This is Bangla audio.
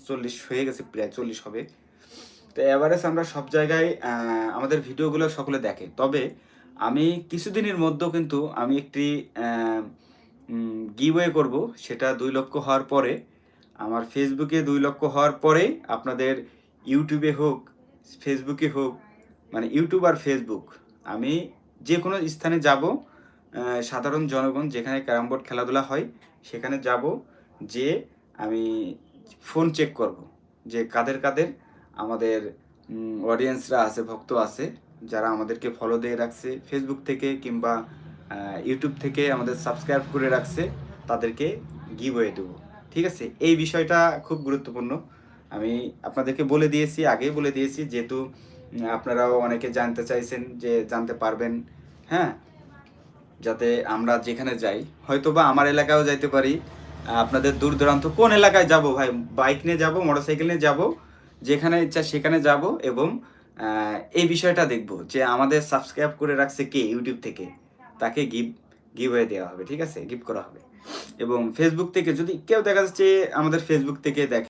40 হয়ে গেছে, প্রায় 40 হবে। তো এভারেজ আমরা সব জায়গায় আমাদের ভিডিওগুলো সকলে দেখে। তবে আমি কিছুদিনের মধ্যেও কিন্তু আমি একটি গিভওয়ে করব। সেটা 2 লক্ষ হওয়ার পরে, আমার ফেসবুকে 2 লক্ষ হওয়ার পরেই আপনাদের ইউটিউবে হোক, ফেসবুকে হোক, মানে ইউটিউব আর ফেসবুক, আমি যে কোনো স্থানে যাব, সাধারণ জনগণ যেখানে ক্যারাম বোর্ড খেলাধুলা হয় সেখানে যাব, যেয়ে আমি ফোন চেক করব যে কাদের কাদের আমাদের অডিয়েন্সরা আছে, ভক্ত আছে, যারা আমাদেরকে ফলো দিয়ে রাখছে ফেসবুক থেকে কিংবা ইউটিউব থেকে আমাদের সাবস্ক্রাইব করে রাখছে, তাদেরকে গিভওয়ে দেবো। ঠিক আছে, এই বিষয়টা খুব গুরুত্বপূর্ণ। আমি আপনাদেরকে বলে দিয়েছি, আগেই বলে দিয়েছি, যেহেতু আপনারাও অনেকে জানতে চাইছেন যে জানতে পারবেন, হ্যাঁ, যাতে আমরা যেখানে যাই, হয়তো বা আমার এলাকায়ও যাইতে পারি, আপনাদের দূর দূরান্ত কোন এলাকায় যাব ভাই, বাইক নিয়ে যাব, মোটরসাইকেল নিয়ে যাব, যেখানে ইচ্ছা সেখানে যাব, এবং এই বিষয়টা দেখব যে আমাদের সাবস্ক্রাইব করে রাখছে কে ইউটিউব থেকে, তাকে গিভওয়ে দেওয়া হবে। ঠিক আছে, গিফট করা হবে। এবং ফেসবুক থেকে যদি কেউ দেখা যাচ্ছে আমাদের ফেসবুক থেকে দেখে